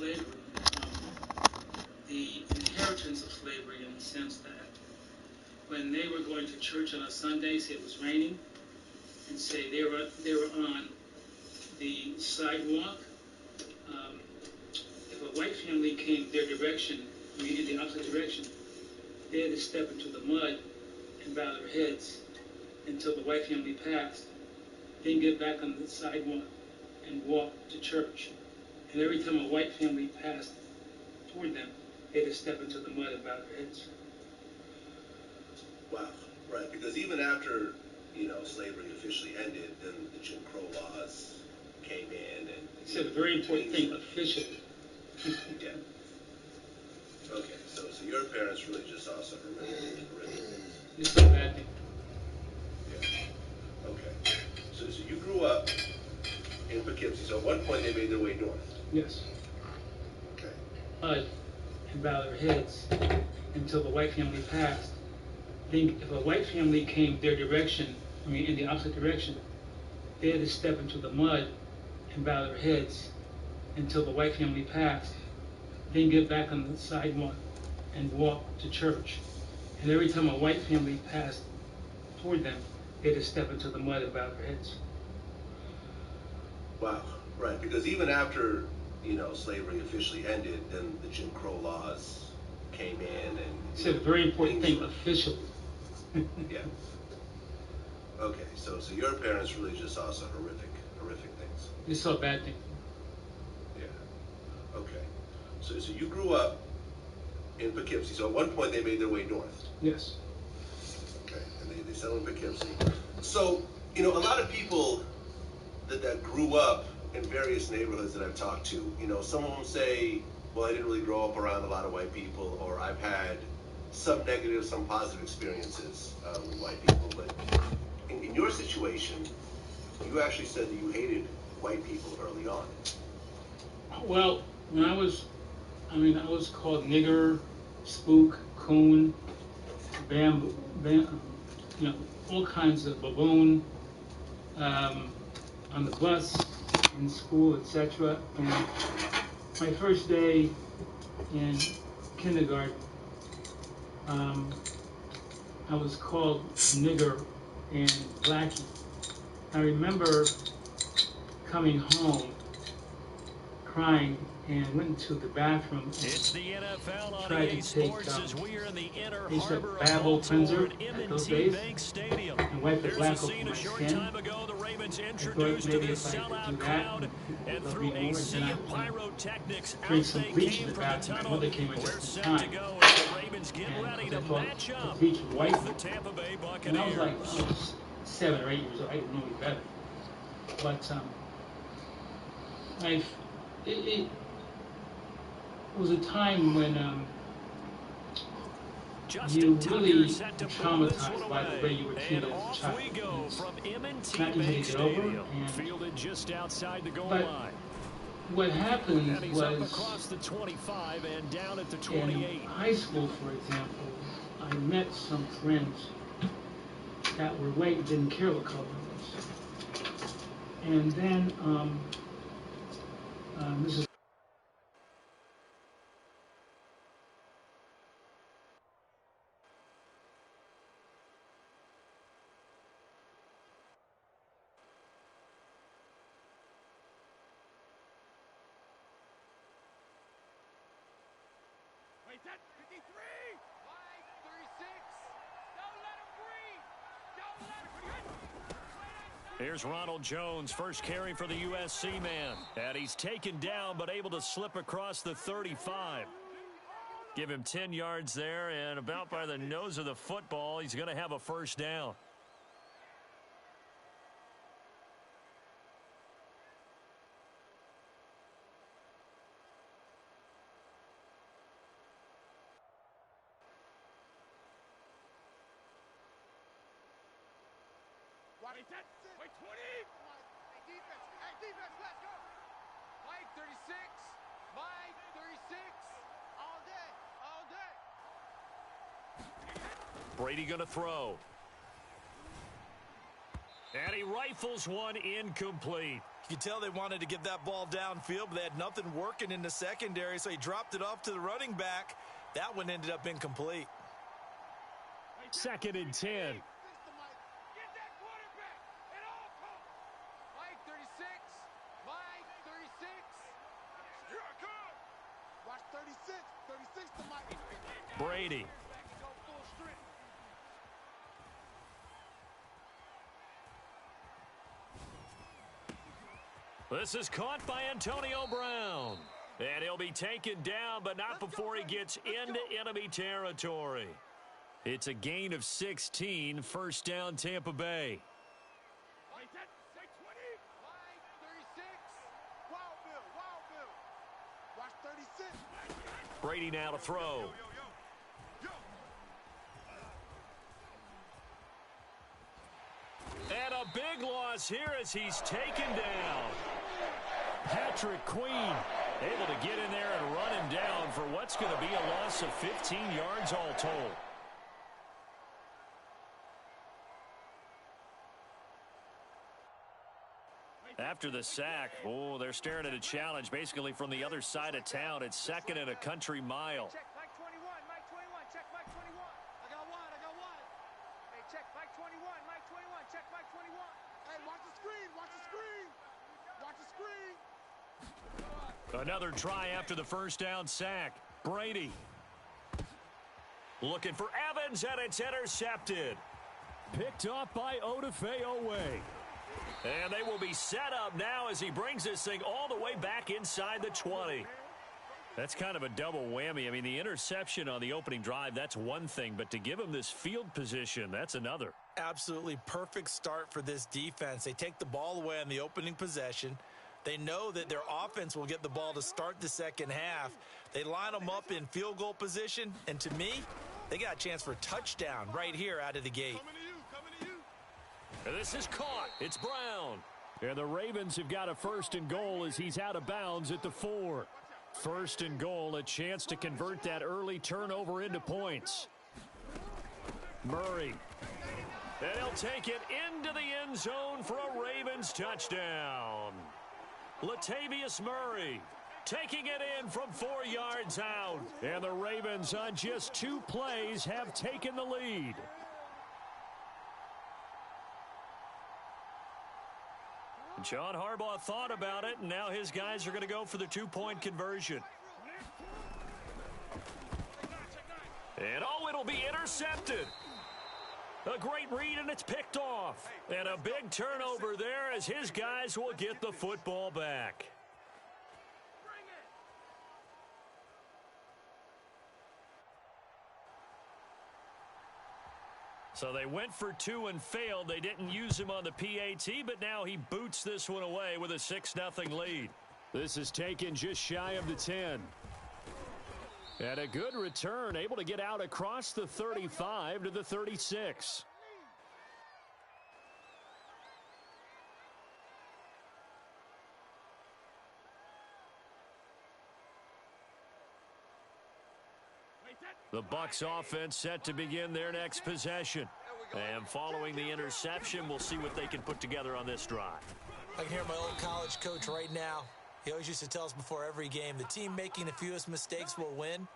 slavery, the inheritance of slavery, in the sense that when they were going to church on a Sunday, say it was raining, and say they were on the sidewalk, if a white family came their direction, I mean in the opposite direction, they had to step into the mud and bow their heads until the white family passed, then get back on the sidewalk and walk to church. And every time a white family passed toward them, they had to step into the mud and bow their heads. Wow, right, because even after, slavery officially ended, then the Jim Crow laws came in and... It's a very important thing, officially. Yeah. Okay, so your parents really just saw some horrific things. It's a bad thing. Yeah. Okay. So you grew up in Poughkeepsie, so at one point they made their way north. Yes. Okay. And bow their heads until the white family passed. Then if a white family came their direction, I mean in the opposite direction, they had to step into the mud and bow their heads until the white family passed, then get back on the sidewalk and walk to church. And every time a white family passed toward them, they had to step into the mud and bow their heads. Wow, right, because even after, slavery officially ended, then the Jim Crow laws came in and... It's a very important thing, officially. Yeah. Okay, so your parents really just saw some horrific things. They saw bad things. Yeah. Okay. So you grew up in Poughkeepsie. So at one point they made their way north. Yes. Okay, and they settled in Poughkeepsie. So, a lot of people that grew up in various neighborhoods that I've talked to, some of them say, well, I didn't really grow up around a lot of white people, or I've had some negative, some positive experiences with white people. But in your situation, you actually said that you hated white people early on. Well, when I was called nigger, spook, coon, bamboo, all kinds of baboon, on the bus, in school, etc. And my first day in kindergarten, I was called nigger and blackie. I remember coming home crying and went into the bathroom and it's the NFL on tried EA to take Sports as we are in the inner they said harbor of Babel cleanser Baltimore at those M&T days Bank Stadium. and wipe the There's black a off scene my a short skin. time ago. The Ravens I thought introduced to maybe the if I could do sellout that, crowd, and there'll through be a more. sea Then of I pyrotechnics, drink out some they bleach came in the from the bathroom. My tunnel. mother came in We're just in set time. to go as the Ravens get And ready because to I thought match the up bleach was white. with the Tampa Bay And I was like, Buccaneers. 7 or 8 years old. I didn't know any better. But it was a time when you really were traumatized by the way you were treated as a child. We go from M&T Not easy Bank to get over. Stadium, And fielded just outside the goal but line. what happened And he's was up across the 25 and down at the 28. in high school, for example, I met some friends that were white and didn't care what color it was. And then this is Wait, that 53! Line 36! Don't let him breathe! Don't let him breathe! Here's Ronald Jones, first carry for the USC man. And he's taken down, but able to slip across the 35. Give him 10 yards there, and about by the nose of the football, he's going to have a first down. Wait, 20! Hey, defense, let's go! Mike 36! Mike 36! All day! All day! Brady going to throw. And he rifles one incomplete. You could tell they wanted to get that ball downfield, but they had nothing working in the secondary, so he dropped it off to the running back. That one ended up incomplete. 2nd and 10. Get that quarterback at all costs. Mike 36. Mike 36. Here I come. Watch 36. 36 to Mike. Brady. Back and go full strength. This is caught by Antonio Brown. And he'll be taken down, but not before he gets into enemy territory. It's a gain of 16, 1st down Tampa Bay. Like that, say 20. Mike 36. Wild Bill, Wild Bill. Watch 36. Brady now to throw. And a big loss here as he's taken down. Patrick Queen able to get in there and run him down for what's going to be a loss of 15 yards all told. After the sack, they're staring at a challenge basically from the other side of town. It's 2nd and a country mile. Check Mike 21, Mike 21, check Mike 21. I got one. Hey, check Mike 21, Mike 21, check Mike 21. Hey, watch the screen, watch the screen. Watch the screen. Another try after the 1st down sack. Brady looking for Evans, and it's intercepted. Picked off by Odafe. And they will be set up now as he brings this thing all the way back inside the 20. That's kind of a double whammy. I mean, the interception on the opening drive, that's one thing, but to give him this field position, that's another. Absolutely perfect start for this defense. They take the ball away on the opening possession. They know that their offense will get the ball to start the second half. They line them up in field goal position, and to me, they got a chance for a touchdown right here out of the gate. And this is caught. It's Brown. And the Ravens have got a 1st and goal as he's out of bounds at the 4. 1st and goal, a chance to convert that early turnover into points. Murray. And he'll take it into the end zone for a Ravens touchdown. Latavius Murray taking it in from 4 yards out. And the Ravens on just 2 plays have taken the lead. John Harbaugh thought about it, and now his guys are going to go for the 2-point conversion. And it'll be intercepted. A great read, and it's picked off. And a big turnover there as his guys will get the football back. So they went for 2 and failed. They didn't use him on the PAT, but now he boots this one away with a 6-0 lead. This is taken just shy of the 10. And a good return, able to get out across the 35 to the 36. The Bucs offense set to begin their next possession. And following the interception, we'll see what they can put together on this drive. I can hear my old college coach right now. He always used to tell us before every game, the team making the fewest mistakes will win.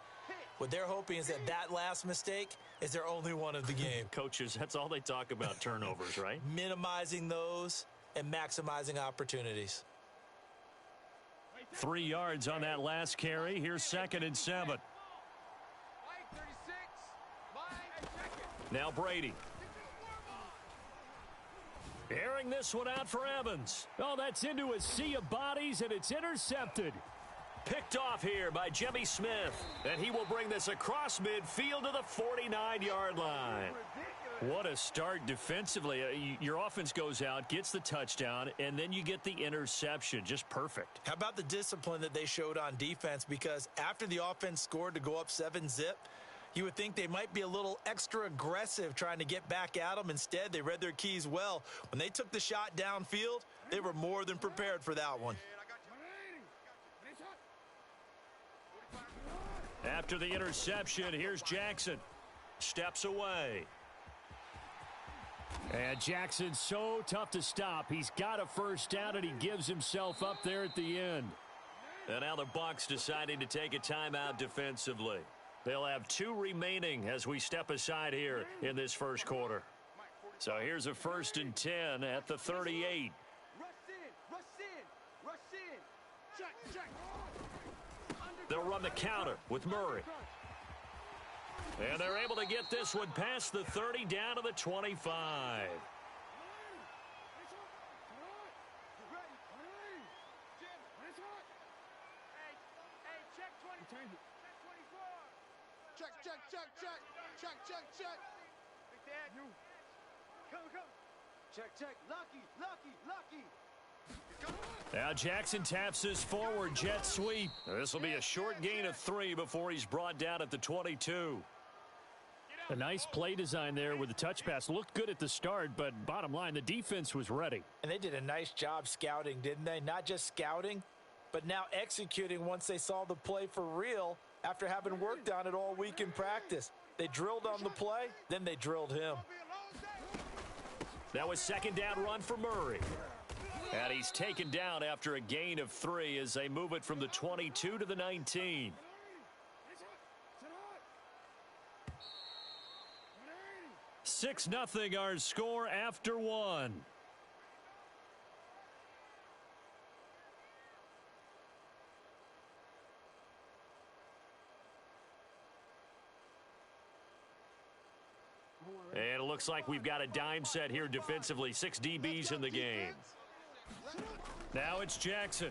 What they're hoping is that last mistake is their only one of the game. Coaches, that's all they talk about, turnovers, right? Minimizing those and maximizing opportunities. 3 yards on that last carry. Here's 2nd and 7. Now Brady. Airing this one out for Evans. Oh, that's into a sea of bodies, and it's intercepted. Picked off here by Jimmy Smith. And he will bring this across midfield to the 49-yard line. What a start defensively. Your offense goes out, gets the touchdown, and then you get the interception. Just perfect. How about the discipline that they showed on defense? Because after the offense scored to go up 7-zip, you would think they might be a little extra aggressive trying to get back at them. Instead, they read their keys well. When they took the shot downfield, they were more than prepared for that one. After the interception, here's Jackson. Steps away. And Jackson's so tough to stop. He's got a first down, and he gives himself up there at the end. And now the Bucs deciding to take a timeout defensively. They'll have 2 remaining as we step aside here in this first quarter. So here's a 1st and 10 at the 38. Rush in, rush in, rush in. Check, check. They'll run the counter with Murray. And they're able to get this one past the 30 down to the 25. Check, check, check, check. Check, check, check. Big Dad. You. Come, come. Check, check. Lucky, lucky, lucky. Now Jackson taps his forward jet sweep. This will be a short gain of 3 before he's brought down at the 22. A nice play design there with the touch pass. Looked good at the start, but bottom line, the defense was ready. And they did a nice job scouting, didn't they? Not just scouting, but now executing once they saw the play for real after having worked on it all week in practice. They drilled on the play, then they drilled him. Now a 2nd down run for Murray. And he's taken down after a gain of 3 as they move it from the 22 to the 19. 6-0 our score after 1. And it looks like we've got a dime set here defensively. 6 DBs in the game. Now it's Jackson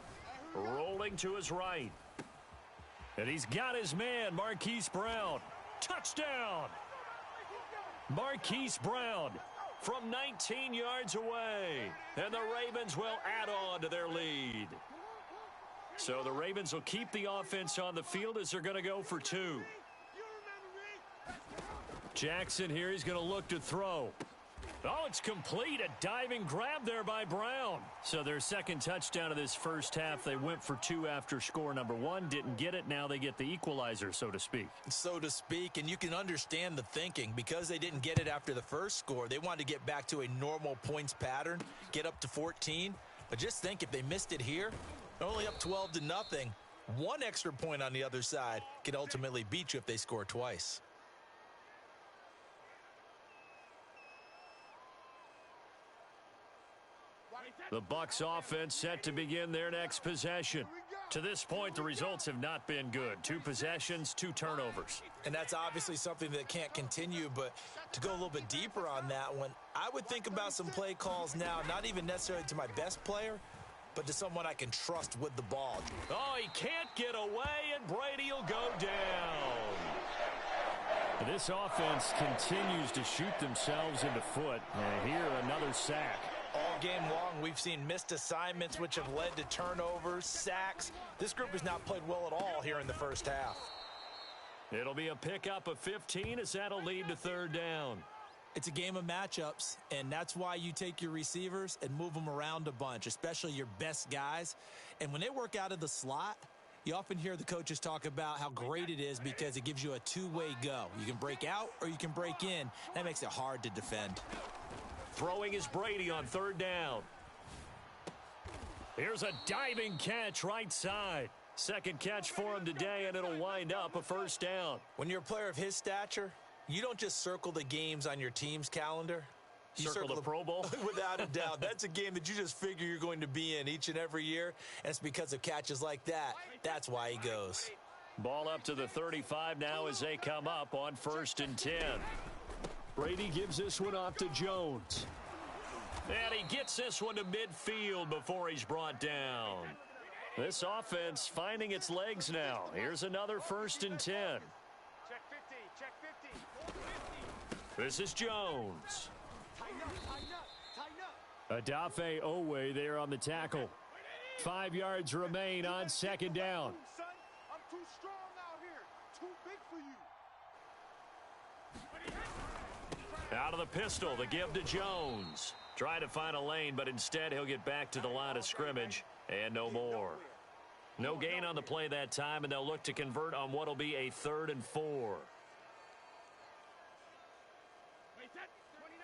rolling to his right. And he's got his man, Marquise Brown. Touchdown! Marquise Brown from 19 yards away. And the Ravens will add on to their lead. So the Ravens will keep the offense on the field as they're going to go for 2. Jackson here, he's going to look to throw. Oh, it's complete. A diving grab there by Brown. So their 2nd touchdown of this first half. They went for 2 after score number 1. Didn't get it. Now they get the equalizer, so to speak. So to speak, and you can understand the thinking. Because they didn't get it after the first score, they wanted to get back to a normal points pattern, get up to 14. But just think, if they missed it here, they're only up 12-0. 1 extra point on the other side can ultimately beat you if they score twice. The Bucs offense set to begin their next possession. To this point, the results have not been good. 2 possessions, 2 turnovers. And that's obviously something that can't continue, but to go a little bit deeper on that one, I would think about some play calls now, not even necessarily to my best player, but to someone I can trust with the ball. Oh, he can't get away, and Brady will go down. This offense continues to shoot themselves in the foot. And here, another sack. All game long, we've seen missed assignments, which have led to turnovers, sacks. This group has not played well at all here in the first half. It'll be a pickup of 15 as that'll lead to 3rd down. It's a game of matchups, and that's why you take your receivers and move them around a bunch, especially your best guys. And when they work out of the slot, you often hear the coaches talk about how great it is because it gives you a 2-way go. You can break out or you can break in. That makes it hard to defend. Throwing is Brady on 3rd down. Here's a diving catch right side. 2nd catch for him today, and it'll wind up a 1st down. When you're a player of his stature, you don't just circle the games on your team's calendar. You circle the Pro Bowl? Without a doubt. That's a game that you just figure you're going to be in each and every year, and it's because of catches like that. That's why he goes. Ball up to the 35 now as they come up on 1st and 10. Brady gives this one off to Jones. And he gets this one to midfield before he's brought down. This offense finding its legs now. Here's another 1st and 10. Check 50, check 50. This is Jones. Tighten up, tighten up, tighten up. Adafe Owe there on the tackle. 5 yards remain on 2nd down. Son, I'm too strong out here. Too big for you. Out of the pistol, the give to Jones. Trying to find a lane, but instead he'll get back to the line of scrimmage, and no more. No gain on the play that time, and they'll look to convert on what will be a 3rd and 4. Wait, that 29.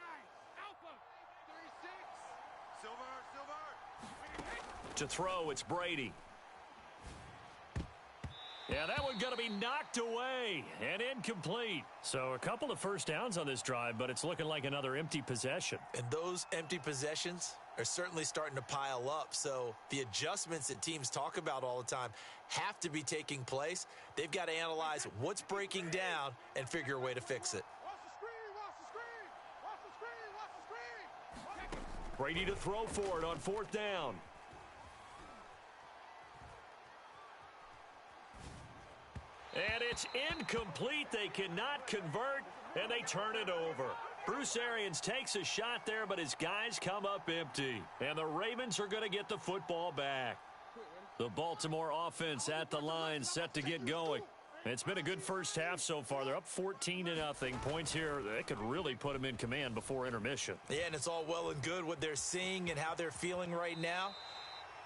Alpha. To throw, it's Brady. Yeah, that one going to be knocked away and incomplete. So a couple of first downs on this drive, but it's looking like another empty possession. And those empty possessions are certainly starting to pile up. So the adjustments that teams talk about all the time have to be taking place. They've got to analyze what's breaking down and figure a way to fix it. Watch the screen, watch the screen, watch the screen, watch the screen. Brady to throw for it on fourth down. And it's incomplete. They cannot convert, and they turn it over. Bruce Arians takes a shot there, but his guys come up empty. And the Ravens are going to get the football back. The Baltimore offense at the line, set to get going. It's been a good first half so far. They're up 14-0. Points here, they could really put them in command before intermission. Yeah, and it's all well and good what they're seeing and how they're feeling right now.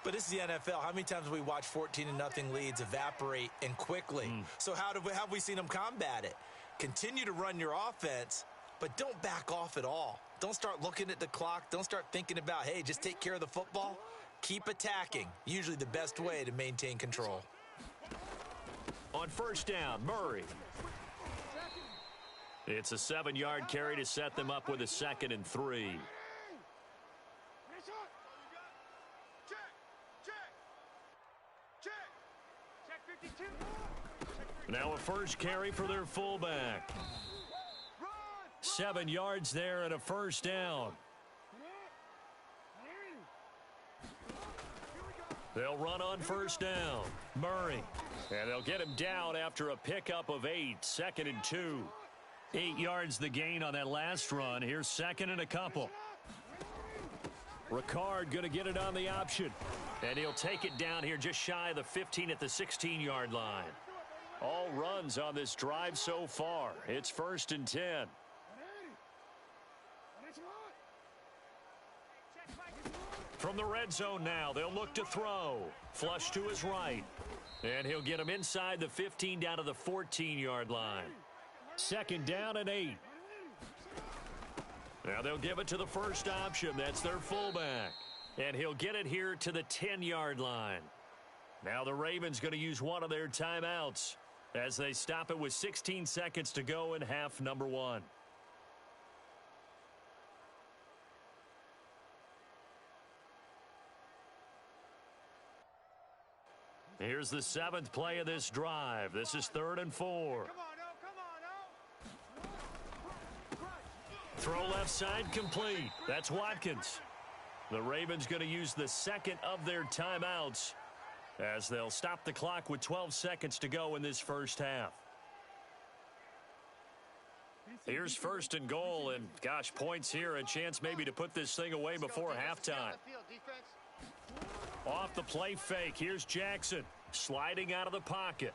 But this is the NFL. How many times have we watched 14-0 leads evaporate and quickly? So how have we seen them combat it? Continue to run your offense, but don't back off at all. Don't start looking at the clock. Don't start thinking about, hey, just take care of the football. Keep attacking. Usually the best way to maintain control. On first down, Murray. It's a 7-yard carry to set them up with a 2nd and 3. Now a first carry for their fullback. 7 yards there and a first down. They'll run on first down. Murray. And they'll get him down after a pickup of 8. 2nd and 2. 8 yards the gain on that last run. Here's 2nd and a couple. Ricard going to get it on the option. And he'll take it down here just shy of the 15 at the 16-yard line. All runs on this drive so far. It's 1st and 10. From the red zone now, they'll look to throw. Flush to his right. And he'll get him inside the 15 down to the 14-yard line. 2nd down and 8. Now they'll give it to the first option. That's their fullback. And he'll get it here to the 10-yard line. Now the Ravens going to use one of their timeouts as they stop it with 16 seconds to go in half number 1. Here's the 7th play of this drive. This is 3rd and 4. Come on, come on, Throw left side complete. That's Watkins. The Ravens going to use the 2nd of their timeouts as they'll stop the clock with 12 seconds to go in this first half. Here's 1st and goal, and gosh, points here, a chance maybe to put this thing away before halftime. Off the play fake, here's Jackson sliding out of the pocket.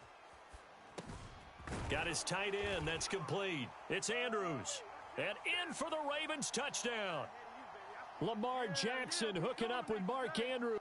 Got his tight end, that's complete. It's Andrews, and in for the Ravens touchdown. Lamar Jackson hooking up with Mark Andrews.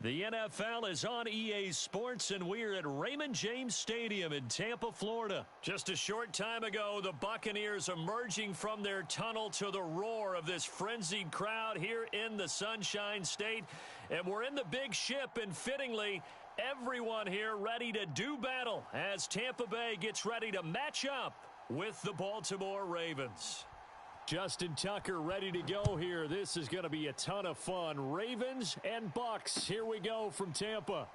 The NFL is on EA Sports, and we're at Raymond James Stadium in Tampa, Florida. Just a short time ago, the Buccaneers emerging from their tunnel to the roar of this frenzied crowd here in the Sunshine State. And we're in the big ship, and fittingly, everyone here ready to do battle as Tampa Bay gets ready to match up with the Baltimore Ravens. Justin Tucker ready to go here. This is going to be a ton of fun. Ravens and Bucs. Here we go from Tampa.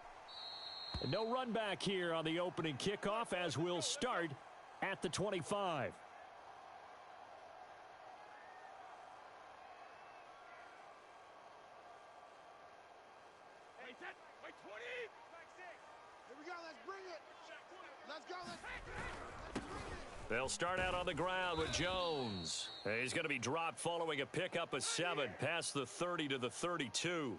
And no run back here on the opening kickoff as we'll start at the 25. Hey, set. Wait, 20. Here we go. Let's bring it. Let's go. Let's bring it. They'll start out on the ground with Jones. He's going to be dropped following a pickup of 7 past the 30 to the 32.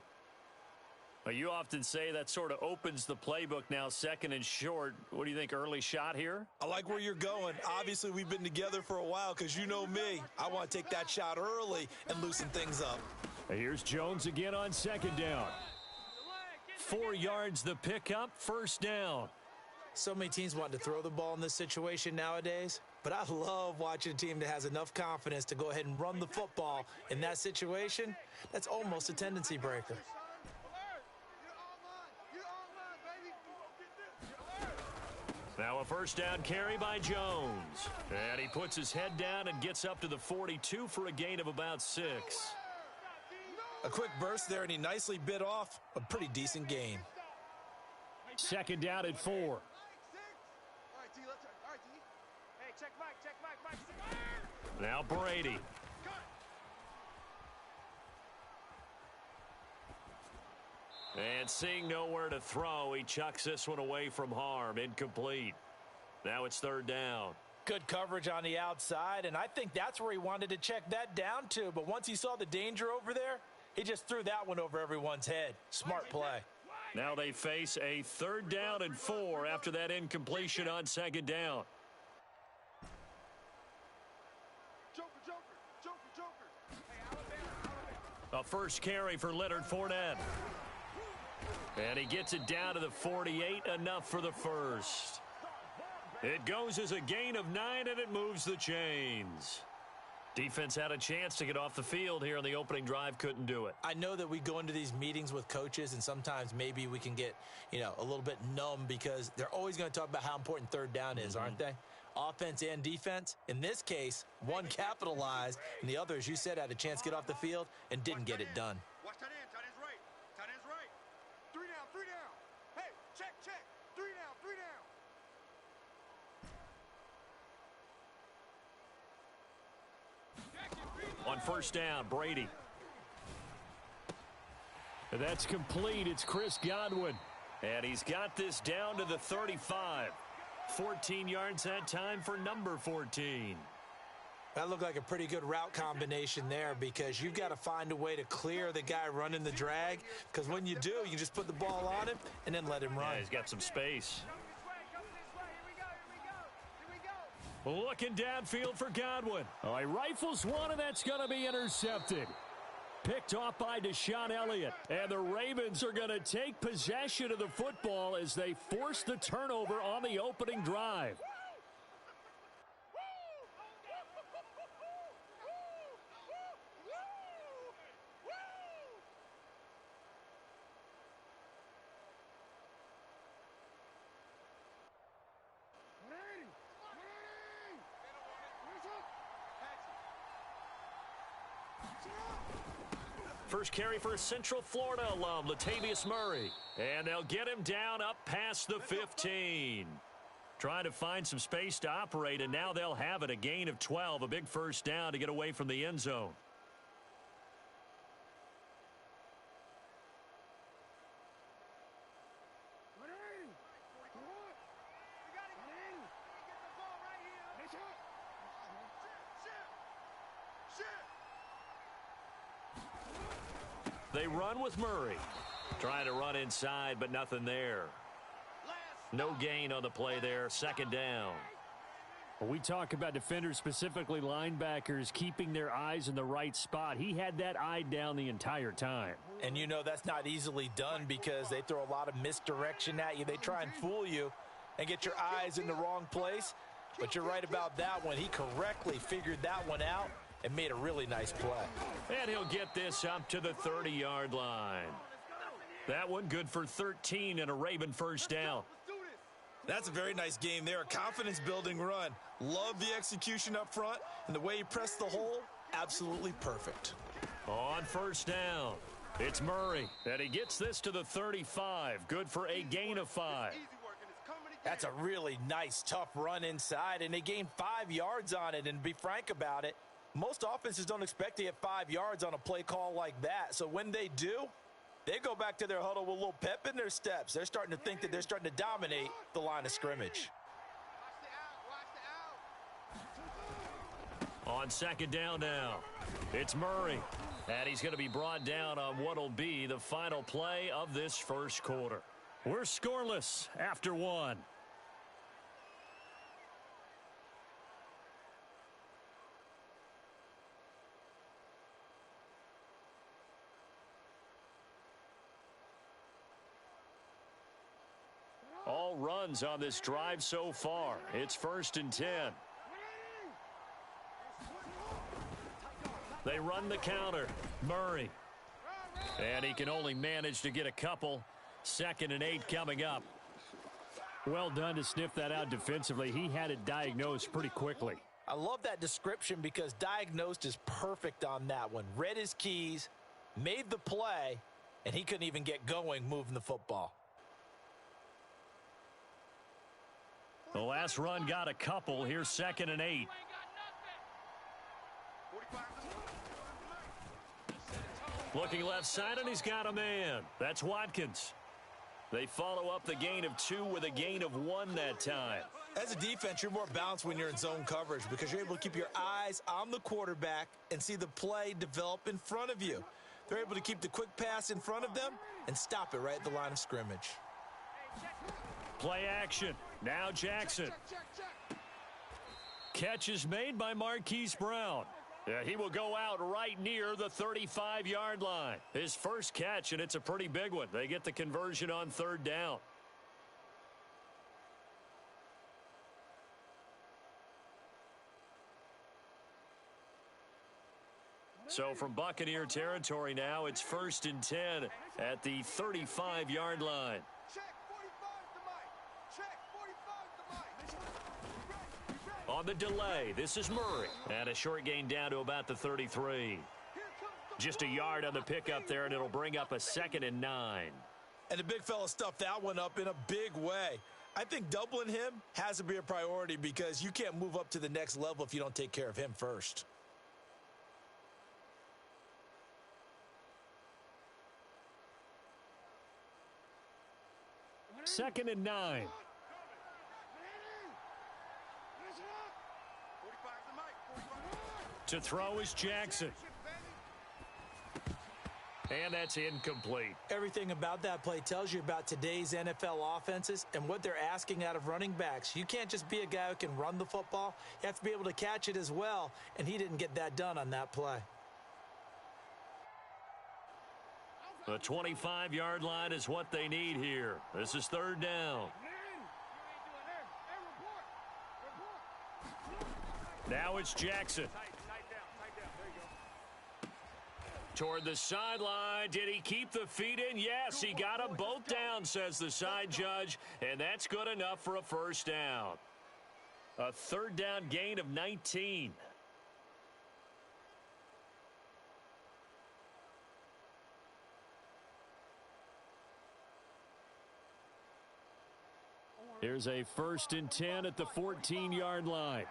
You often say that sort of opens the playbook now, second and short. What do you think, early shot here? I like where you're going. Obviously, we've been together for a while because you know me. I want to take that shot early and loosen things up. Here's Jones again on second down. 4 yards the pickup, first down. So many teams want to throw the ball in this situation nowadays, but I love watching a team that has enough confidence to go ahead and run the football in that situation. That's almost a tendency breaker. Now a first down carry by Jones. And he puts his head down and gets up to the 42 for a gain of about 6. A quick burst there, and he nicely bit off a pretty decent gain. Second down at 4. Now Brady. And seeing nowhere to throw, he chucks this one away from harm. Incomplete. Now it's third down. Good coverage on the outside, and I think that's where he wanted to check that down to. But once he saw the danger over there, he just threw that one over everyone's head. Smart play. Now they face a third down and 4 after that incompletion on second down. A first carry for Leonard Fournette. And he gets it down to the 48, enough for the first. It goes as a gain of 9, and it moves the chains. Defense had a chance to get off the field here on the opening drive, couldn't do it. I know that we go into these meetings with coaches, and sometimes maybe we can get, a little bit numb because they're always going to talk about how important third down is, aren't they? Offense and defense. In this case, one capitalized, and the other, as you said, had a chance to get off the field and didn't get it done. Watch tight end. Tight end's right. Tight end's right. 3 down. 3 down. Hey, check. 3 down. 3 down. On first down, Brady. And that's complete. It's Chris Godwin. And he's got this down to the 35. 14 yards that time for number 14. That looked like a pretty good route combination there because you've got to find a way to clear the guy running the drag, because when you do, you can just put the ball on him and then let him run. Yeah, he's got some space. Looking downfield for Godwin. Oh, he rifles one, and that's going to be intercepted. Picked off by Deshaun Elliott. And the Ravens are going to take possession of the football as they force the turnover on the opening drive. First carry for a Central Florida alum, Latavius Murray. And they'll get him down up past the 15. Trying to find some space to operate, and now they'll have it. A gain of 12, a big first down to get away from the end zone. They run with Murray. Trying to run inside, but nothing there. No gain on the play there. Second down. When we talk about defenders, specifically linebackers, keeping their eyes in the right spot, he had that eye down the entire time. And you know that's not easily done because they throw a lot of misdirection at you. They try and fool you and get your eyes in the wrong place. But you're right about that one. He correctly figured that one out and made a really nice play. And he'll get this up to the 30-yard line. That one good for 13 and a Raven first down. That's a very nice game there. A confidence-building run. Love the execution up front, and the way he pressed the hole, absolutely perfect. On first down, it's Murray, and he gets this to the 35. Good for a gain of 5. That's a really nice, tough run inside, and they gained 5 yards on it. And to be frank about it, most offenses don't expect to get 5 yards on a play call like that. So when they do, they go back to their huddle with a little pep in their steps. They're starting to think that they're starting to dominate the line of scrimmage. On second down now, it's Murray. And he's going to be brought down on what will be the final play of this first quarter. We're scoreless after 1. All runs on this drive so far. It's 1st and 10. They run the counter. Murray. And he can only manage to get a couple. 2nd and 8 coming up. Well done to sniff that out defensively. He had it diagnosed pretty quickly. I love that description because diagnosed is perfect on that one. Read his keys, made the play, and he couldn't even get going moving the football. The last run got a couple. Here's 2nd and 8. Looking left side, and he's got a man. That's Watkins. They follow up the gain of 2 with a gain of 1 that time. As a defense, you're more balanced when you're in zone coverage because you're able to keep your eyes on the quarterback and see the play develop in front of you. They're able to keep the quick pass in front of them and stop it right at the line of scrimmage. Play action. Now Jackson. Catch is made by Marquise Brown. He will go out right near the 35-yard line. His first catch, and it's a pretty big one. They get the conversion on 3rd down. So from Buccaneer territory now, it's 1st and 10 at the 35-yard line. On the delay, this is Murray. And a short gain down to about the 33. Just a yard on the pickup there, and it'll bring up a 2nd and 9. And the big fella stuffed that one up in a big way. I think doubling him has to be a priority because you can't move up to the next level if you don't take care of him first. Second and 9. To throw is Jackson. And that's incomplete. Everything about that play tells you about today's NFL offenses and what they're asking out of running backs. You can't just be a guy who can run the football. You have to be able to catch it as well, and he didn't get that done on that play. The 25-yard line is what they need here. This is 3rd down. Now it's Jackson. Toward the sideline. Did he keep the feet in? Yes, he got them both down, says the side judge. And that's good enough for a first down. A 3rd down gain of 19. Here's a 1st and 10 at the 14-yard line.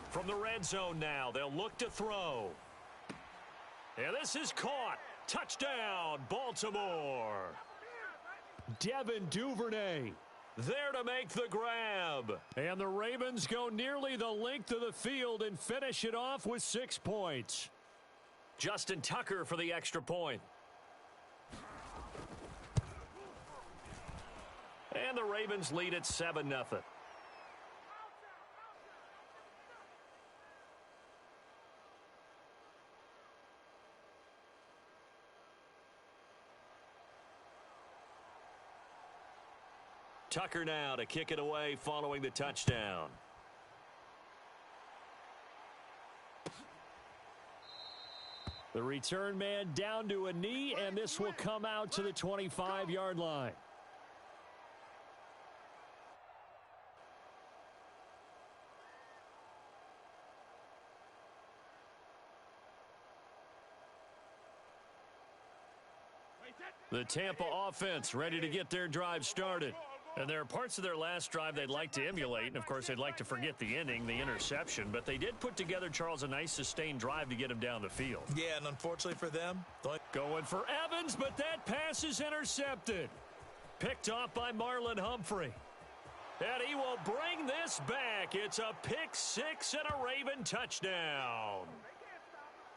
From the red zone now, they'll look to throw. And this is caught. Touchdown, Baltimore. Devin Duvernay there to make the grab. And the Ravens go nearly the length of the field and finish it off with 6 points. Justin Tucker for the extra point. And the Ravens lead at 7-0. Tucker now to kick it away following the touchdown. The return man down to a knee, and this will come out to the 25-yard line. The Tampa offense ready to get their drive started. And there are parts of their last drive they'd like to emulate, and of course they'd like to forget the ending, the interception, but they did put together, Charles, a nice sustained drive to get him down the field. Yeah, and unfortunately for them, going for Evans, but that pass is intercepted. Picked off by Marlon Humphrey. And he will bring this back. It's a pick six and a Raven touchdown.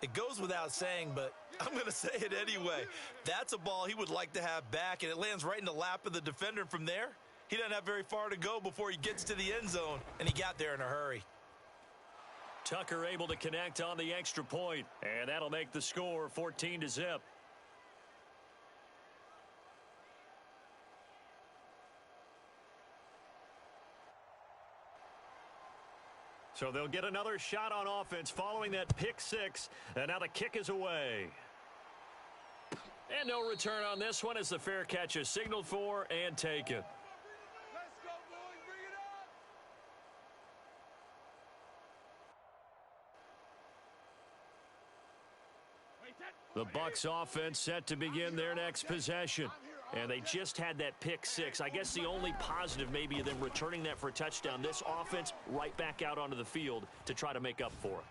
It goes without saying, but I'm going to say it anyway. That's a ball he would like to have back, and it lands right in the lap of the defender. From there, he doesn't have very far to go before he gets to the end zone, and he got there in a hurry. Tucker able to connect on the extra point, and that'll make the score 14-0. So they'll get another shot on offense following that pick six, and now the kick is away. And no return on this one as the fair catch is signaled for and taken. Let's go, boys. Bring it up. The Bucs offense set to begin their next possession. And they just had that pick six. I guess the only positive maybe of them returning that for a touchdown. This offense right back out onto the field to try to make up for it.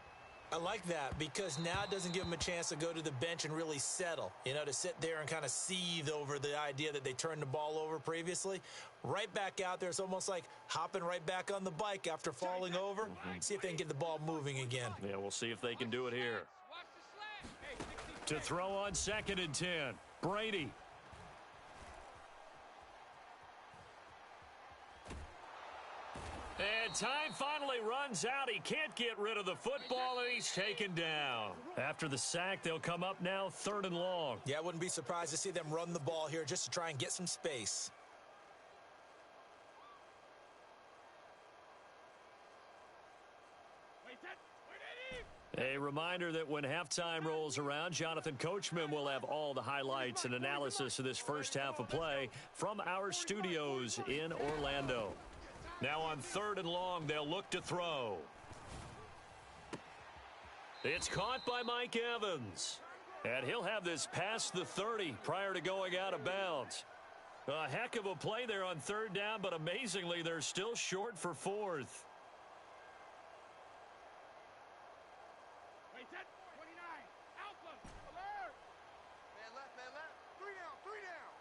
I like that because now it doesn't give them a chance to go to the bench and really settle, to sit there and kind of seethe over the idea that they turned the ball over previously. Right back out there, it's almost like hopping right back on the bike after falling over. See if they can get the ball moving again. Yeah, we'll see if they can do it here. To throw on 2nd and 10, Brady. And time finally runs out. He can't get rid of the football, and he's taken down. After the sack, they'll come up now 3rd and long. Yeah, I wouldn't be surprised to see them run the ball here just to try and get some space. A reminder that when halftime rolls around, Jonathan Coachman will have all the highlights and analysis of this first half of play from our studios in Orlando. Now on 3rd and long, they'll look to throw. It's caught by Mike Evans. And he'll have this past the 30 prior to going out of bounds. A heck of a play there on 3rd down, but amazingly, they're still short for 4th. Wait, 29. Alpha. Alert. Man left. 3 down.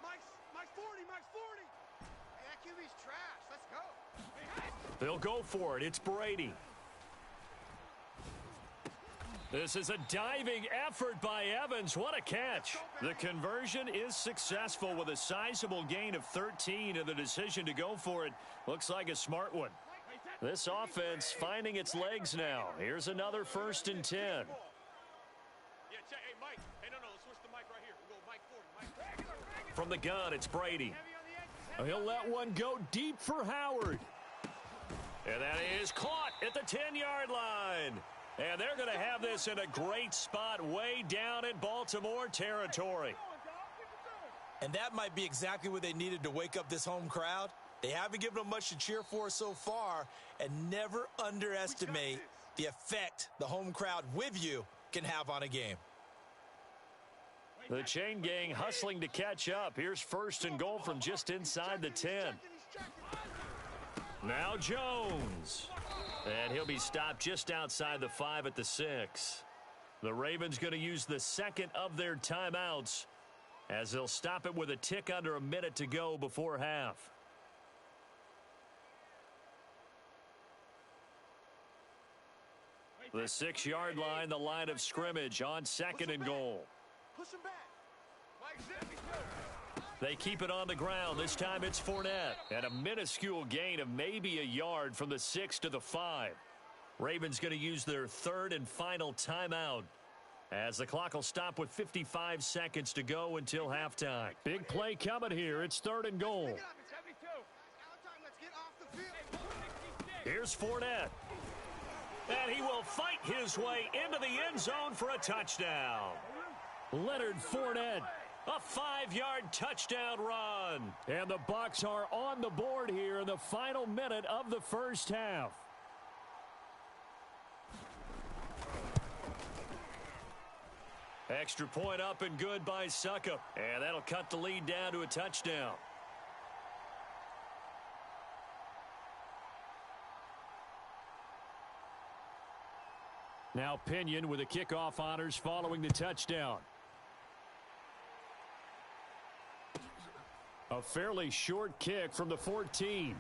Mike's 40. Hey, that QB's trash. Let's go. They'll go for it. It's Brady. This is a diving effort by Evans. What a catch. The conversion is successful with a sizable gain of 13, and the decision to go for it looks like a smart one. This offense finding its legs now. Here's another 1st and 10. Yeah, check. Hey, Mike. Hey, no, let's switch the mic right here. We'll go Mike 40. From the gun, it's Brady. He'll let one go deep for Howard. And that is caught at the 10-yard line. And they're going to have this in a great spot way down in Baltimore territory. And that might be exactly what they needed to wake up this home crowd. They haven't given them much to cheer for so far, and never underestimate the effect the home crowd with you can have on a game. The chain gang hustling to catch up. Here's 1st and goal from just inside the 10. Now Jones. And he'll be stopped just outside the 5 at the 6. The Ravens going to use the 2nd of their timeouts as they'll stop it with a tick under a minute to go before half. The 6-yard line, the line of scrimmage on 2nd and goal. Push him back. Mike, zip. They keep it on the ground. This time it's Fournette. And a minuscule gain of maybe a yard from the 6 to the 5. Ravens going to use their third and final timeout, as the clock will stop with 55 seconds to go until halftime. Big play coming here. It's 3rd and goal. Here's Fournette. And he will fight his way into the end zone for a touchdown. Leonard Fournette, a 5-yard touchdown run. And the Bucs are on the board here in the final minute of the first half. Extra point up and good by Suckup. And that'll cut the lead down to a touchdown. Now Pinion with the kickoff honors following the touchdown. A fairly short kick from the 14.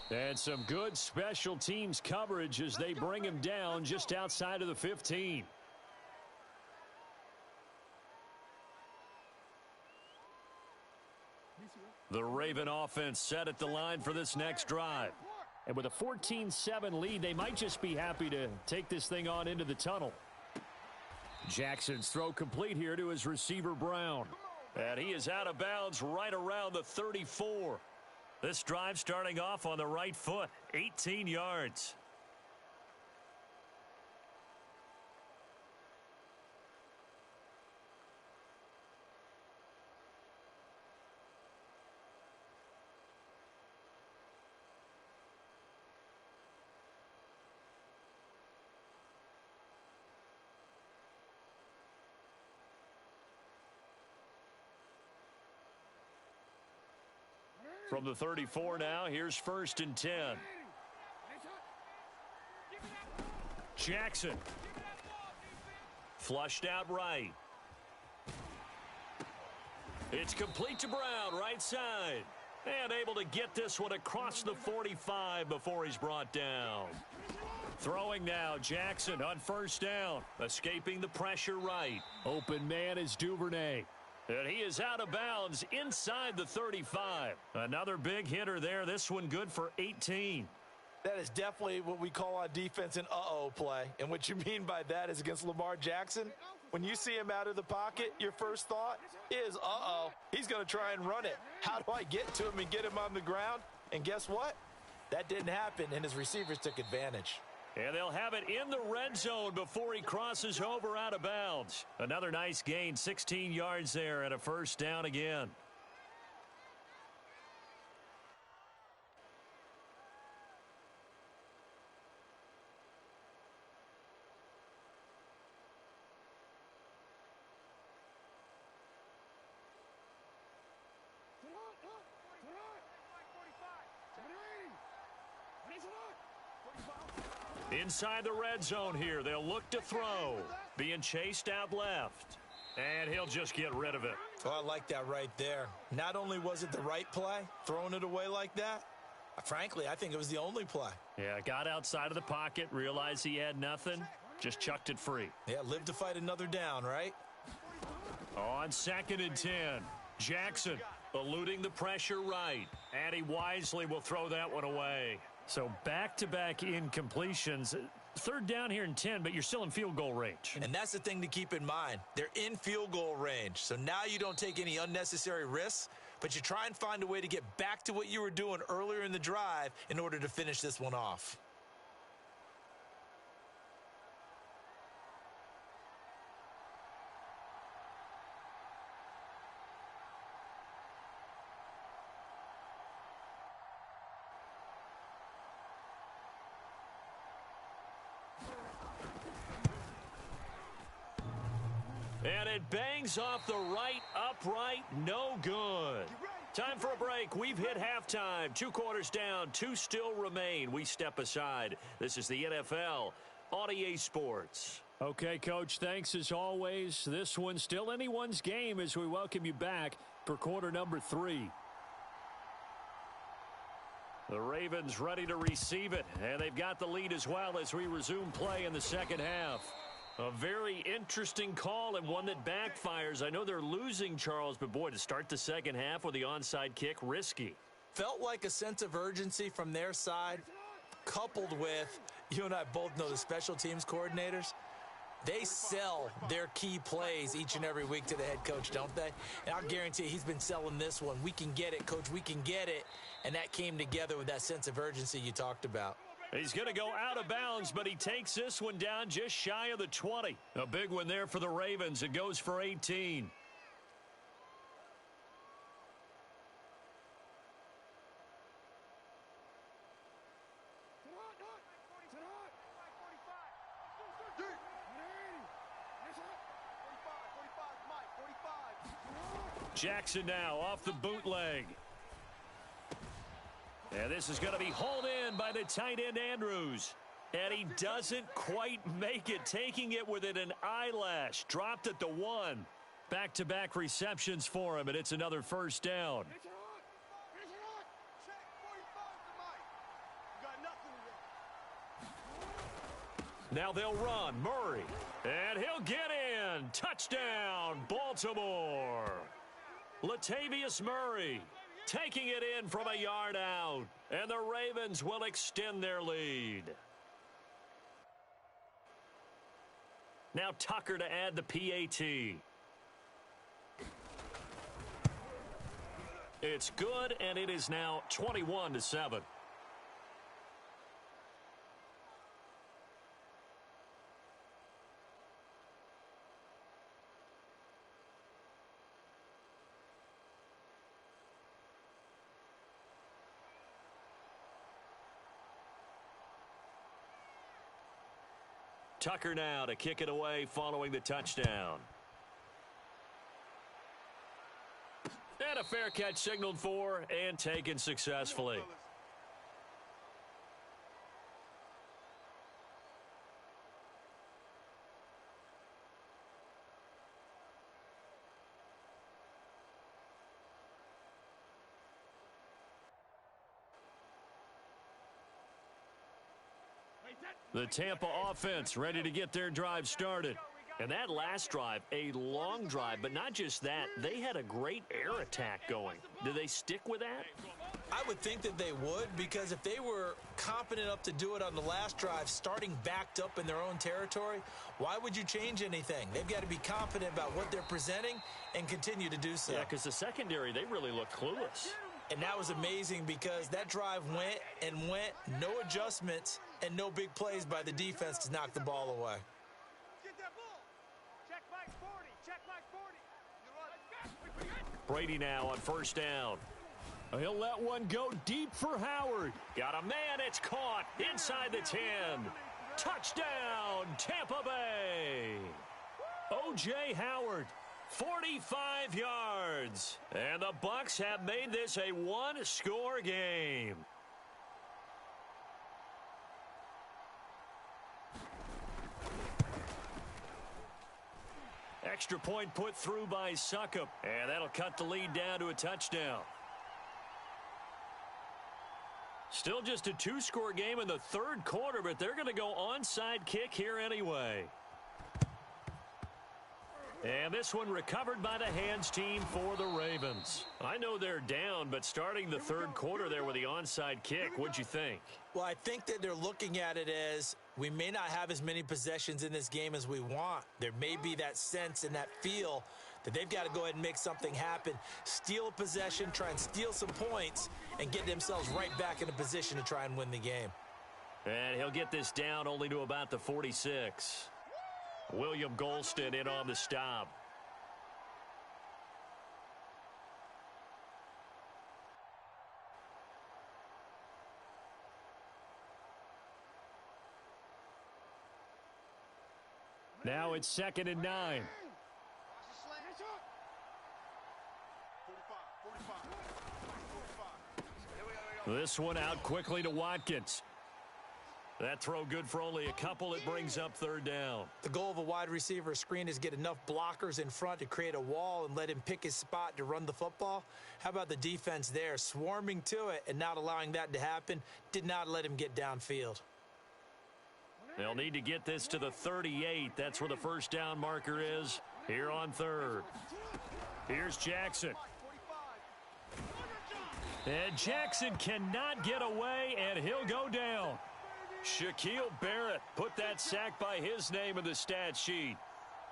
And some good special teams coverage as they bring him down just outside of the 15. The Raven offense set at the line for this next drive. And with a 14-7 lead, they might just be happy to take this thing on into the tunnel. Jackson's throw complete here to his receiver, Brown. And he is out of bounds right around the 34. This drive starting off on the right foot, 18 yards. From the 34 now, here's 1st and 10. Jackson. Flushed out right. It's complete to Brown, right side. And able to get this one across the 45 before he's brought down. Throwing now, Jackson on 1st down. Escaping the pressure right. Open man is Duvernay. And he is out of bounds inside the 35. Another big hitter there. This one good for 18. That is definitely what we call on defense an uh-oh play. And what you mean by that is against Lamar Jackson, when you see him out of the pocket, your first thought is, uh-oh, he's going to try and run it. How do I get to him and get him on the ground? And guess what? That didn't happen, and his receivers took advantage. And they'll have it in the red zone before he crosses over out of bounds. Another nice gain, 16 yards there, and a 1st down again. Inside the red zone here. They'll look to throw. Being chased out left. And he'll just get rid of it. Oh, I like that right there. Not only was it the right play, throwing it away like that, frankly, I think it was the only play. Yeah, got outside of the pocket, realized he had nothing, just chucked it free. Yeah, live to fight another down, right? On 2nd and 10, Jackson eluding the pressure right. And he wisely will throw that one away. So back-to-back incompletions. 3rd down here and 10, but you're still in field goal range. And that's the thing to keep in mind. They're in field goal range. So now you don't take any unnecessary risks, but you try and find a way to get back to what you were doing earlier in the drive in order to finish this one off. And it bangs off the right upright. No good. Time for a break. We've hit halftime. 2 quarters down. 2 still remain. We step aside. This is the NFL on EA Sports. Okay, Coach, thanks as always. This one's still anyone's game as we welcome you back for quarter number 3. The Ravens ready to receive it, and they've got the lead as well as we resume play in the second half. A very interesting call and one that backfires. I know they're losing, Charles, but boy, to start the second half with the onside kick, risky. Felt like a sense of urgency from their side, coupled with, you and I both know the special teams coordinators. They sell their key plays each and every week to the head coach, don't they? And I'll guarantee you he's been selling this one. We can get it, coach, we can get it. And that came together with that sense of urgency you talked about. He's going to go out of bounds, but he takes this one down just shy of the 20. A big one there for the Ravens. It goes for 18. Jackson now off the bootleg. And this is going to be hauled in by the tight end Andrews. And he doesn't quite make it, taking it within an eyelash. Dropped at the 1. Back-to-back receptions for him, and it's another first down. Now they'll run. Murray. And he'll get in. Touchdown, Baltimore. Latavius Murray taking it in from a yard out. And the Ravens will extend their lead. Now Tucker to add the PAT. It's good, and it is now 21-7. Tucker now to kick it away following the touchdown. And a fair catch signaled for and taken successfully. The Tampa offense ready to get their drive started. And that last drive, a long drive, but not just that. They had a great air attack going. Do they stick with that? I would think that they would, because if they were competent enough to do it on the last drive, starting backed up in their own territory, why would you change anything? They've got to be confident about what they're presenting and continue to do so. Yeah, because the secondary, they really look clueless. And that was amazing because that drive went and went, no adjustments and no big plays by the defense to knock the ball away. Get that ball. Check Mike 40. Check Mike 40. Brady now on first down. He'll let one go deep for Howard. Got a man, it's caught inside the 10. Touchdown, Tampa Bay. O.J. Howard. 45 yards. And the Bucs have made this a one-score game. Extra point put through by Succop. And that'll cut the lead down to a touchdown. Still just a two-score game in the third quarter, but they're going to go onside kick here anyway. And this one recovered by the hands team for the Ravens. I know they're down, but starting the third quarter there with the onside kick, what'd you think? Well, I think that they're looking at it as we may not have as many possessions in this game as we want. There may be that sense and that feel that they've got to go ahead and make something happen, steal a possession, try and steal some points, and get themselves right back in a position to try and win the game. And he'll get this down only to about the 46. William Golston in on the stop. Now it's 2nd and 9. This one out quickly to Watkins. That throw good for only a couple. It brings up third down. The goal of a wide receiver screen is get enough blockers in front to create a wall and let him pick his spot to run the football. How about the defense there, swarming to it and not allowing that to happen? Did not let him get downfield. They'll need to get this to the 38. That's where the first down marker is here on third. Here's Jackson. And Jackson cannot get away, and he'll go down. Shaquille Barrett put that sack by his name in the stat sheet.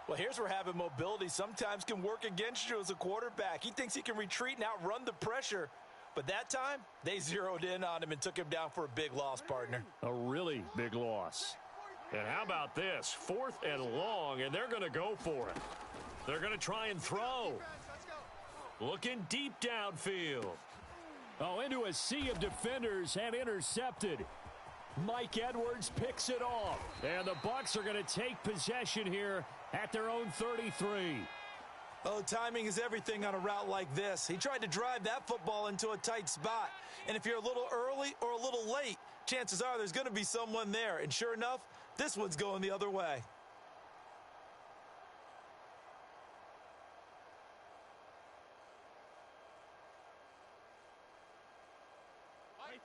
Well, here's where having mobility sometimes can work against you as a quarterback. He thinks he can retreat and outrun the pressure. But that time, they zeroed in on him and took him down for a big loss, partner. A really big loss. And how about this? 4th and long, and they're going to go for it. They're going to try and throw. Looking deep downfield. Oh, into a sea of defenders and intercepted. Mike Edwards picks it off. And the Bucs are going to take possession here at their own 33. Oh, timing is everything on a route like this. He tried to drive that football into a tight spot. And if you're a little early or a little late, chances are there's going to be someone there. And sure enough, this one's going the other way.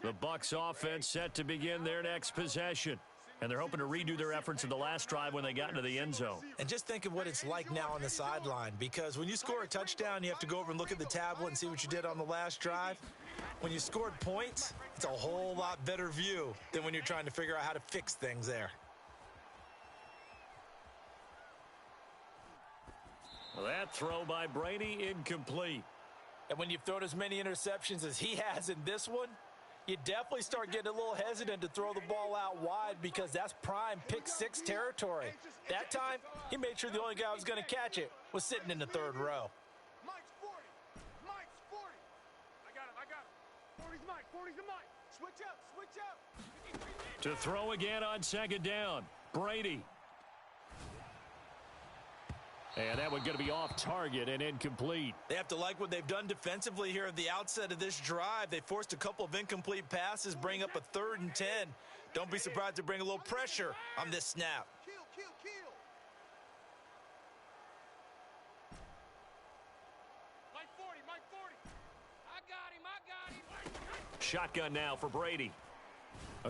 The Bucs offense set to begin their next possession. And they're hoping to redo their efforts in the last drive when they got into the end zone. And just think of what it's like now on the sideline, because when you score a touchdown, you have to go over and look at the tablet and see what you did on the last drive. When you scored points, it's a whole lot better view than when you're trying to figure out how to fix things there. Well, that throw by Brady incomplete. And when you've thrown as many interceptions as he has in this one, you definitely start getting a little hesitant to throw the ball out wide, because that's prime pick 6 territory. That time, he made sure the only guy who was going to catch it was sitting in the 3rd row. Mike's 40. Mike's 40. I got him. 40's Mike. 40's the Mike. Switch up. Switch up. To throw again on 2nd down. Brady. And that one going to be off target and incomplete. They have to like what they've done defensively here at the outset of this drive. They forced a couple of incomplete passes, bring up a 3rd and 10. Don't be surprised to bring a little pressure on this snap. Kill. Mike 40. I got him. Shotgun now for Brady.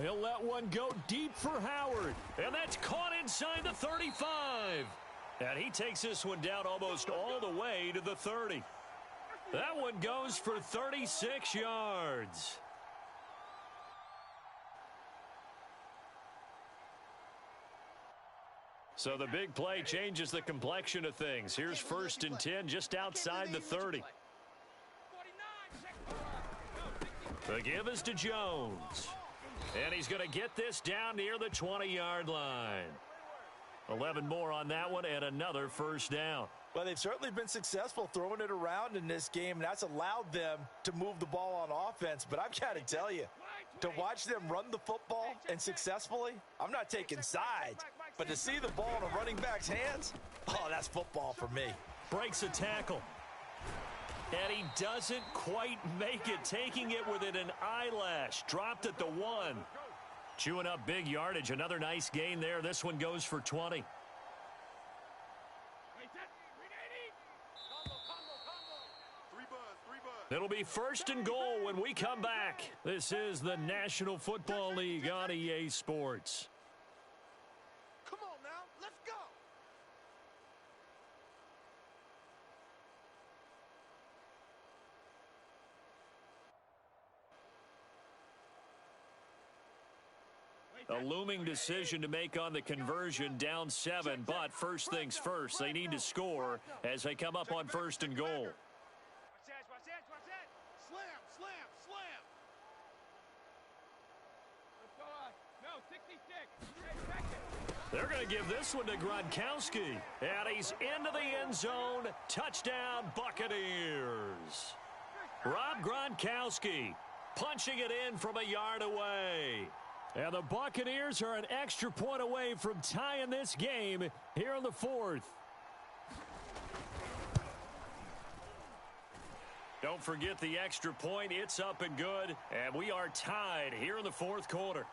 He'll let one go deep for Howard. And that's caught inside the 35. And he takes this one down almost all the way to the 30. That one goes for 36 yards. So the big play changes the complexion of things. Here's 1st and 10 just outside the 30. The give is to Jones. And he's going to get this down near the 20-yard line. 11 more on that one and another 1st down. Well, they've certainly been successful throwing it around in this game, and that's allowed them to move the ball on offense. But I've got to tell you, to watch them run the football and successfully, I'm not taking sides, but to see the ball in a running back's hands, oh, that's football for me. Breaks a tackle. And he doesn't quite make it, taking it within an eyelash. Dropped at the 1. Chewing up big yardage. Another nice gain there. This one goes for 20. It'll be 1st and goal when we come back. This is the National Football League on EA Sports. Come on now, let's go. A looming decision to make on the conversion, down 7, but first things first, they need to score as they come up on 1st and goal. Watch that. Slam. Let's go on. No, 66. They're going to give this one to Gronkowski. And he's into the end zone. Touchdown, Buccaneers. Rob Gronkowski punching it in from a yard away. And the Buccaneers are an extra point away from tying this game here in the 4th. Don't forget the extra point. It's up and good. And we are tied here in the 4th quarter.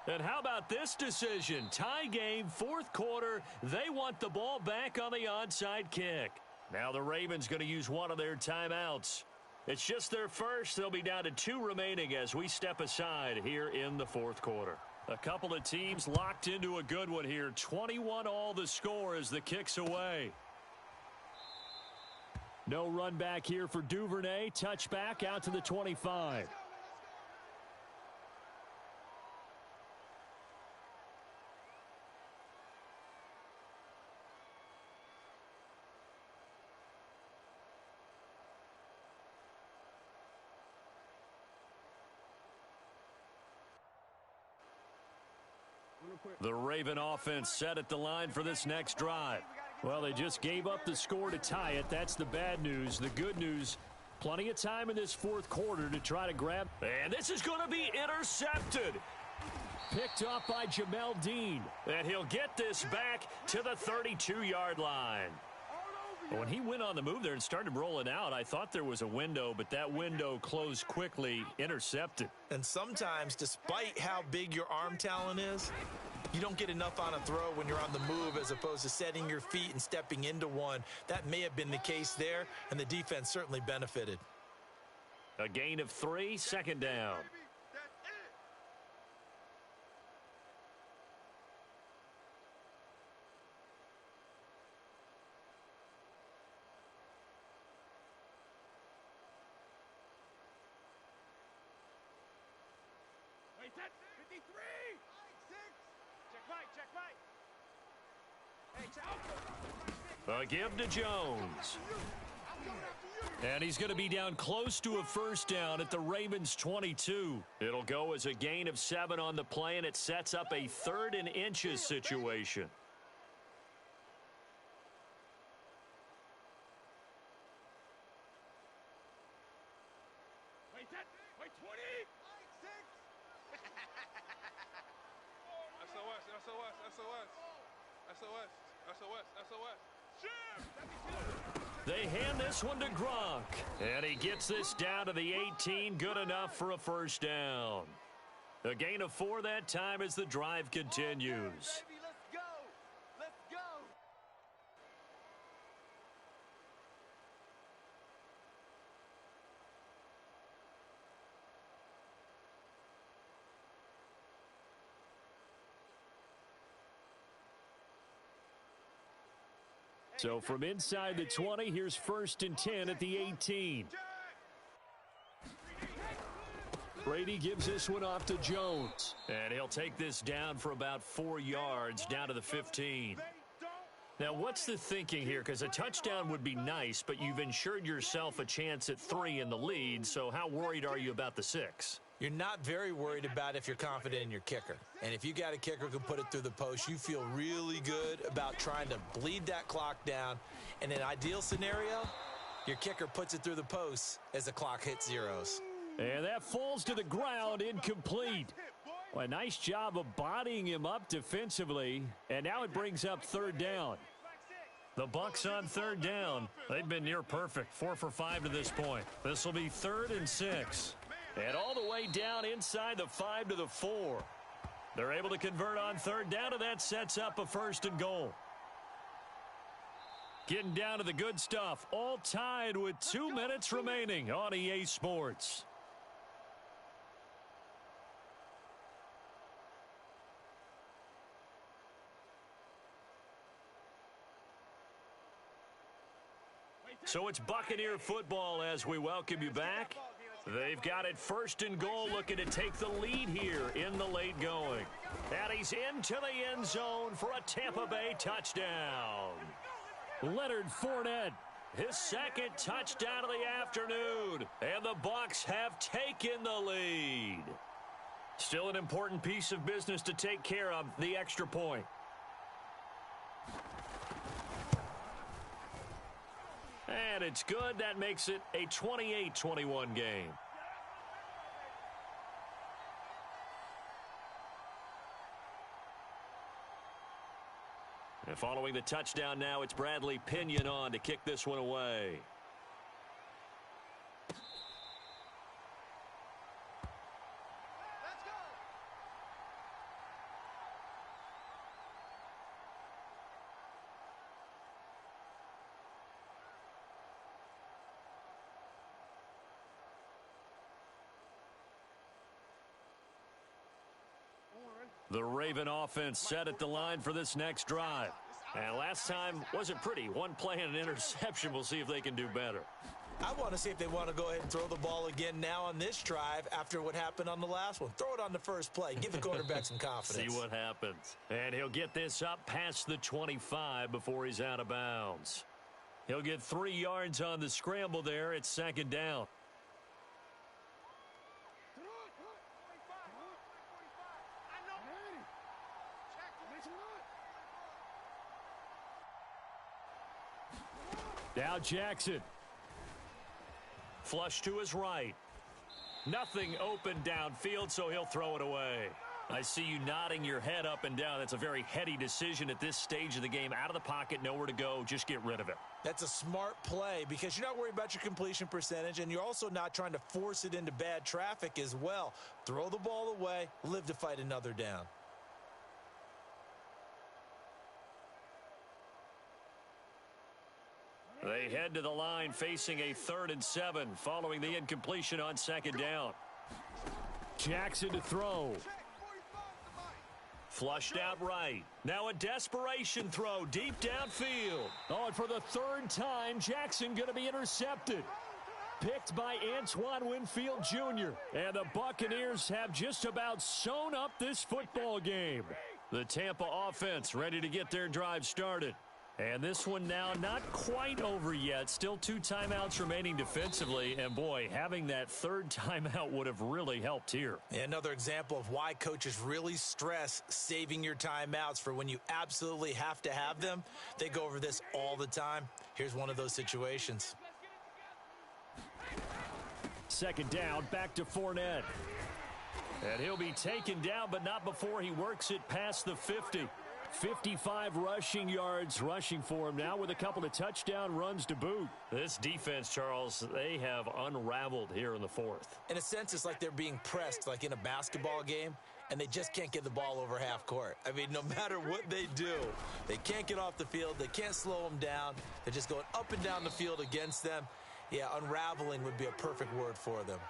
And how about this decision? Tie game, 4th quarter. They want the ball back on the onside kick. Now the Ravens going to use one of their timeouts. It's just their first. They'll be down to 2 remaining as we step aside here in the fourth quarter. A couple of teams locked into a good one here. 21-all the score as the kick's away. No run back here for Duvernay. Touchback out to the 25. The Raven offense set at the line for this next drive. Well, they just gave up the score to tie it. That's the bad news. The good news, plenty of time in this fourth quarter to try to grab. And this is going to be intercepted. Picked off by Jamel Dean. And he'll get this back to the 32-yard line. When he went on the move there and started rolling out, I thought there was a window, but that window closed quickly, intercepted. And sometimes, despite how big your arm talent is, you don't get enough on a throw when you're on the move as opposed to setting your feet and stepping into one. That may have been the case there, and the defense certainly benefited. A gain of 3, second down. Wait, 53! Check right. Hey, check. A give to Jones. And he's going to be down close to a first down at the Ravens 22. It'll go as a gain of 7 on the play, and it sets up a 3rd and inches situation. Wait, 20! They hand this one to Gronk. And he gets this down to the 18. Good enough for a first down. A gain of 4 that time as the drive continues. Let's go! So from inside the 20, here's 1st and 10 at the 18. Brady gives this one off to Jones. And he'll take this down for about 4 yards down to the 15. Now, what's the thinking here? Because a touchdown would be nice, but you've ensured yourself a chance at 3 in the lead, so how worried are you about the 6? You're not very worried about if you're confident in your kicker. And if you got a kicker who can put it through the post, you feel really good about trying to bleed that clock down. In an ideal scenario, your kicker puts it through the post as the clock hits zeros. And that falls to the ground, incomplete. Well, a nice job of bodying him up defensively. And now it brings up 3rd down. The Bucs on 3rd down. They've been near perfect, 4 for 5 to this point. This will be 3rd and 6. And all the way down inside the 5 to the 4. They're able to convert on 3rd down, and that sets up a 1st and goal. Getting down to the good stuff. All tied with 2 minutes remaining on EA Sports. So it's Buccaneer football as we welcome you back. They've got it 1st and goal, looking to take the lead here in the late going. And he's into the end zone for a Tampa Bay touchdown. Leonard Fournette, his 2nd touchdown of the afternoon. And the Bucs have taken the lead. Still an important piece of business to take care of, the extra point. And it's good. That makes it a 28-21 game. And following the touchdown now, it's Bradley Pinion on to kick this one away. The Raven offense set at the line for this next drive. And last time wasn't pretty. One play and an interception. We'll see if they can do better. I want to see if they want to go ahead and throw the ball again now on this drive after what happened on the last one. Throw it on the first play. Give the quarterback some confidence. See what happens. And he'll get this up past the 25 before he's out of bounds. He'll get 3 yards on the scramble there. It's second down. Now Jackson. Flush to his right. Nothing open downfield, so he'll throw it away. I see you nodding your head up and down. That's a very heady decision at this stage of the game. Out of the pocket, nowhere to go. Just get rid of it. That's a smart play because you're not worried about your completion percentage, and you're also not trying to force it into bad traffic as well. Throw the ball away, live to fight another down. They head to the line facing a 3rd and 7 following the incompletion on second down. Jackson to throw. Flushed out right. Now a desperation throw deep downfield. Oh, and for the 3rd time, Jackson going to be intercepted. Picked by Antoine Winfield Jr. And the Buccaneers have just about sewn up this football game. The Tampa offense ready to get their drive started. And this one now not quite over yet. Still 2 timeouts remaining defensively. And, boy, having that 3rd timeout would have really helped here. Another example of why coaches really stress saving your timeouts for when you absolutely have to have them. They go over this all the time. Here's one of those situations. Second down, back to Fournette. And he'll be taken down, but not before he works it past the 50. 55 rushing yards rushing for him now with a couple of touchdown runs to boot. This defense, Charles, they have unraveled here in the 4th. In a sense, it's like they're being pressed like in a basketball game, and they just can't get the ball over half court. I mean, no matter what they do, they can't get off the field. They can't slow them down. They're just going up and down the field against them. Yeah, unraveling would be a perfect word for them.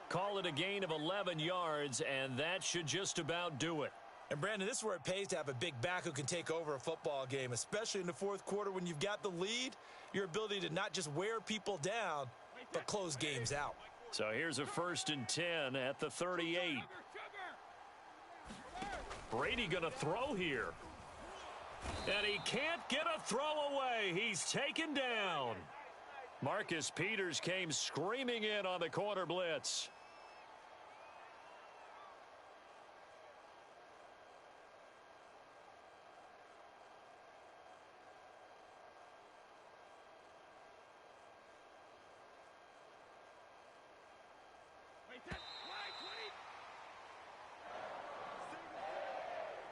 Call it a gain of 11 yards, and that should just about do it. And, Brandon, this is where it pays to have a big back who can take over a football game, especially in the 4th quarter when you've got the lead. Your ability to not just wear people down, but close games out. So here's a 1st and 10 at the 38. Brady going to throw here. And he can't get a throw away. He's taken down. Marcus Peters came screaming in on the corner blitz.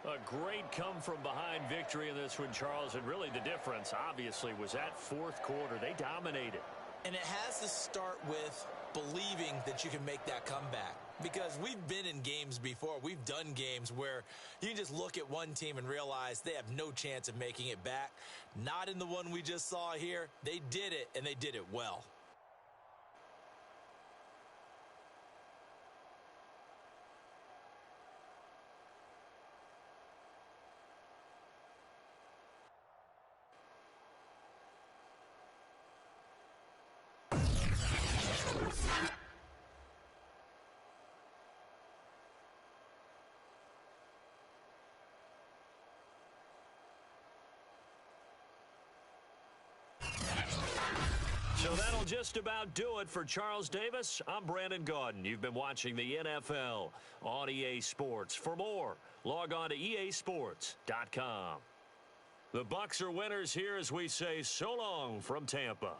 A great come-from-behind victory in this one, Charles, and really the difference, obviously, was that 4th quarter. They dominated. And it has to start with believing that you can make that comeback. Because we've been in games before. We've done games where you can just look at one team and realize they have no chance of making it back. Not in the one we just saw here. They did it, and they did it well. So that'll just about do it for Charles Davis. I'm Brandon Gaudin. You've been watching the NFL on EA Sports. For more, log on to easports.com. The Bucs are winners here as we say so long from Tampa.